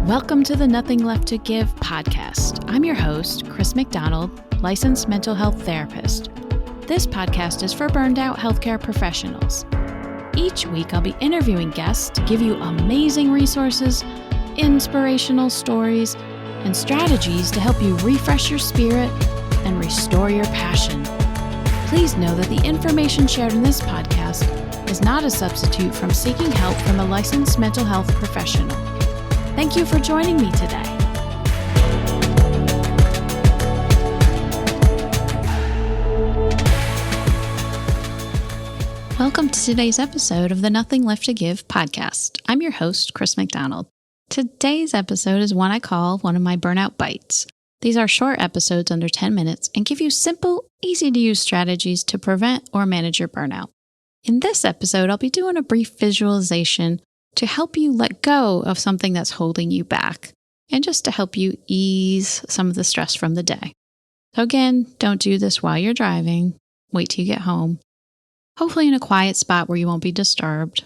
Welcome to the Nothing Left to Give podcast. I'm your host, Chris McDonald, licensed mental health therapist. This podcast is for burned out healthcare professionals. Each week, I'll be interviewing guests to give you amazing resources, inspirational stories, and strategies to help you refresh your spirit and restore your passion. Please know that the information shared in this podcast is not a substitute from seeking help from a licensed mental health professional. Thank you for joining me today. Welcome to today's episode of the Nothing Left to Give podcast. I'm your host, Chris McDonald. Today's episode is one I call one of my Burnout Bites. These are short episodes under 10 minutes and give you simple, easy-to-use strategies to prevent or manage your burnout. In this episode, I'll be doing a brief visualization to help you let go of something that's holding you back and just to help you ease some of the stress from the day. So again, don't do this while you're driving. Wait till you get home. Hopefully in a quiet spot where you won't be disturbed.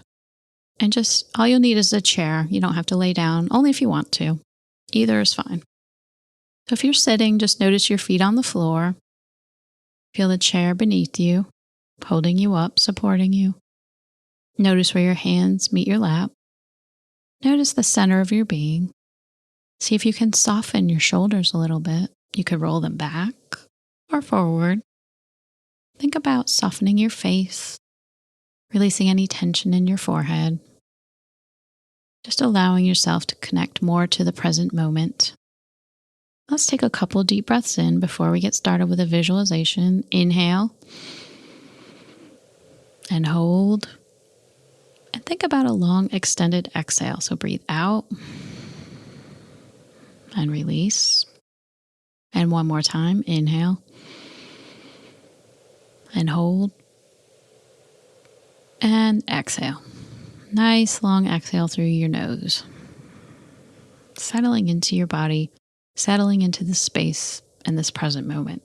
And just all you'll need is a chair. You don't have to lay down, only if you want to. Either is fine. So if you're sitting, just notice your feet on the floor. Feel the chair beneath you, holding you up, supporting you. Notice where your hands meet your lap. Notice the center of your being. See if you can soften your shoulders a little bit. You could roll them back or forward. Think about softening your face, releasing any tension in your forehead. Just allowing yourself to connect more to the present moment. Let's take a couple deep breaths in before we get started with a visualization. Inhale and hold. And think about a long extended exhale. So breathe out and release. And one more time. Inhale and hold and exhale. Nice long exhale through your nose. Settling into your body, settling into this space and this present moment.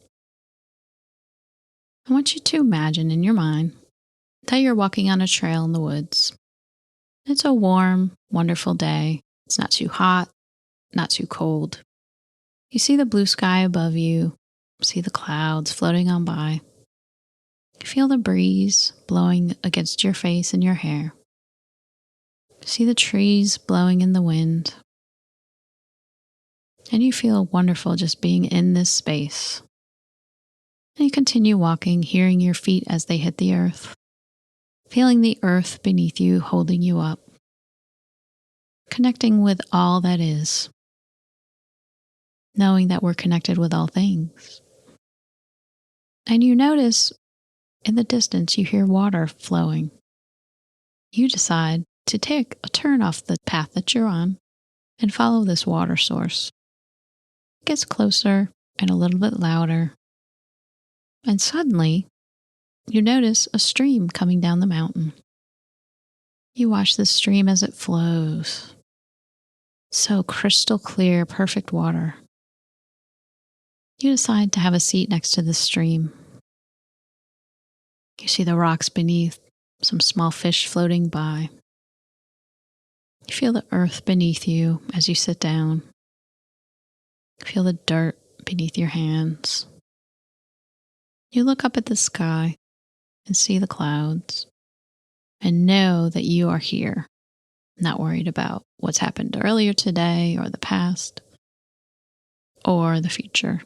I want you to imagine in your mind that you're walking on a trail in the woods. It's a warm, wonderful day. It's not too hot, not too cold. You see the blue sky above you, see the clouds floating on by. You feel the breeze blowing against your face and your hair. See the trees blowing in the wind. And you feel wonderful just being in this space. And you continue walking, hearing your feet as they hit the earth. Feeling the earth beneath you, holding you up. Connecting with all that is. Knowing that we're connected with all things. And you notice in the distance you hear water flowing. You decide to take a turn off the path that you're on and follow this water source. It gets closer and a little bit louder. And suddenly, you notice a stream coming down the mountain. You watch the stream as it flows. So crystal clear, perfect water. You decide to have a seat next to the stream. You see the rocks beneath, some small fish floating by. You feel the earth beneath you as you sit down. You feel the dirt beneath your hands. You look up at the sky and see the clouds and know that you are here, not worried about what's happened earlier today or the past or the future.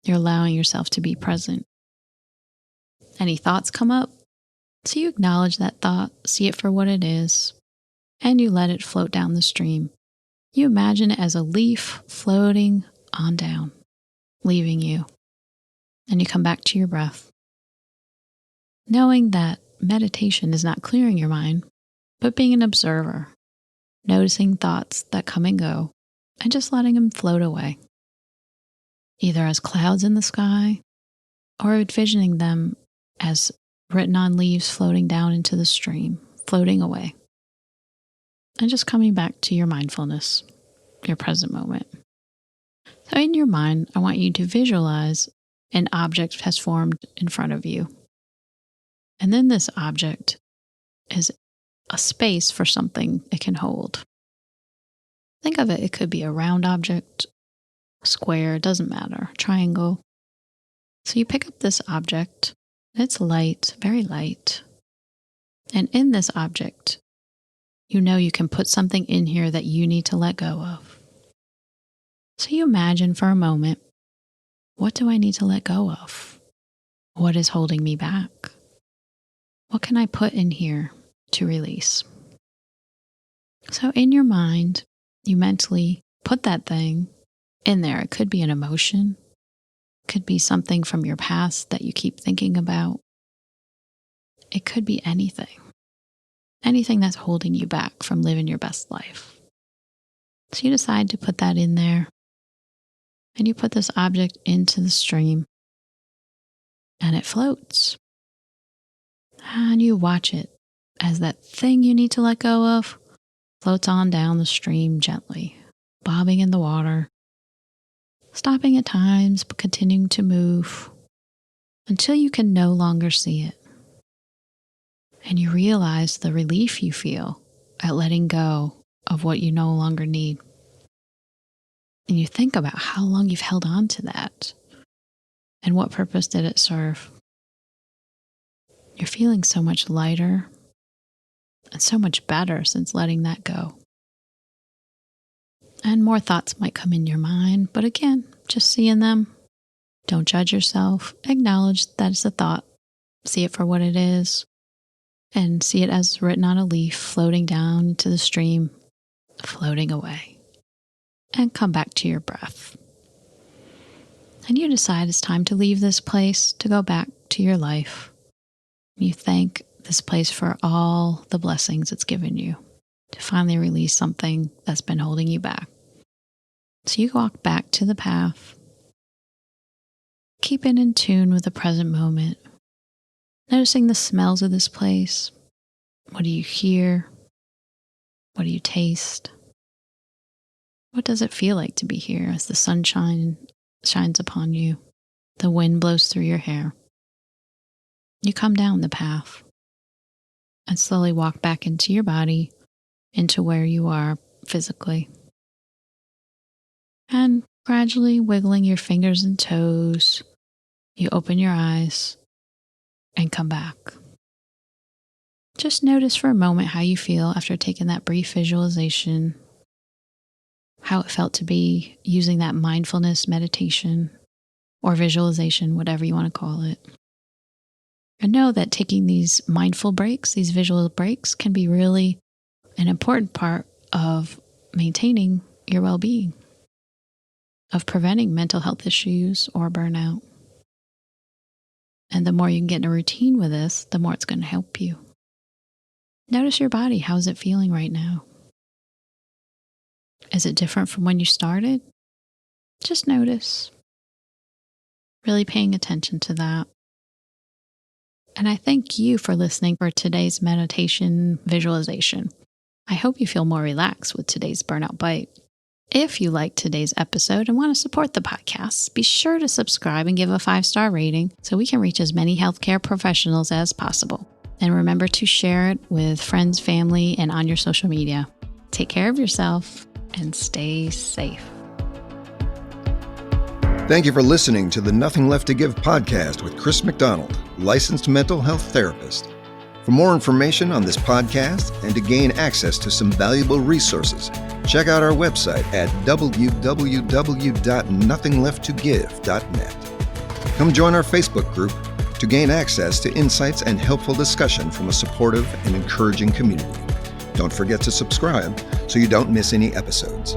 You're allowing yourself to be present. Any thoughts come up? So you acknowledge that thought, see it for what it is, and you let it float down the stream. You imagine it as a leaf floating on down, leaving you. And you come back to your breath. Knowing that meditation is not clearing your mind, but being an observer, noticing thoughts that come and go, and just letting them float away. Either as clouds in the sky, or envisioning them as written on leaves floating down into the stream, floating away. And just coming back to your mindfulness, your present moment. So in your mind, I want you to visualize an object has formed in front of you. And then this object is a space for something it can hold. Think of it could be a round object, square, doesn't matter, triangle. So you pick up this object, it's light, very light. And in this object, you know you can put something in here that you need to let go of. So you imagine for a moment, what do I need to let go of? What is holding me back? What can I put in here to release? So in your mind, you mentally put that thing in there. It could be an emotion, could be something from your past that you keep thinking about. It could be anything that's holding you back from living your best life. So you decide to put that in there, and you put this object into the stream, and it floats. And you watch it as that thing you need to let go of floats on down the stream gently, bobbing in the water, stopping at times, but continuing to move until you can no longer see it. And you realize the relief you feel at letting go of what you no longer need. And you think about how long you've held on to that and what purpose did it serve. You're feeling so much lighter and so much better since letting that go. And more thoughts might come in your mind, but again, just seeing them. Don't judge yourself. Acknowledge that it's a thought. See it for what it is. And see it as written on a leaf, floating down into the stream, floating away. And come back to your breath. And you decide it's time to leave this place, to go back to your life. You thank this place for all the blessings it's given you, to finally release something that's been holding you back. So you walk back to the path, keeping in tune with the present moment, noticing the smells of this place. What do you hear? What do you taste? What does it feel like to be here as the sunshine shines upon you, the wind blows through your hair? You come down the path and slowly walk back into your body, into where you are physically. And gradually wiggling your fingers and toes, you open your eyes and come back. Just notice for a moment how you feel after taking that brief visualization, how it felt to be using that mindfulness meditation or visualization, whatever you want to call it. And know that taking these mindful breaks, these visual breaks, can be really an important part of maintaining your well-being, of preventing mental health issues or burnout. And the more you can get in a routine with this, the more it's going to help you. Notice your body. How's it feeling right now? Is it different from when you started? Just notice. Really paying attention to that. And I thank you for listening for today's meditation visualization. I hope you feel more relaxed with today's Burnout Bite. If you liked today's episode and want to support the podcast, be sure to subscribe and give a 5-star rating so we can reach as many healthcare professionals as possible. And remember to share it with friends, family, and on your social media. Take care of yourself and stay safe. Thank you for listening to the Nothing Left to Give podcast with Chris McDonald, licensed mental health therapist. For more information on this podcast and to gain access to some valuable resources, check out our website at www.nothinglefttogive.net. Come join our Facebook group to gain access to insights and helpful discussion from a supportive and encouraging community. Don't forget to subscribe so you don't miss any episodes.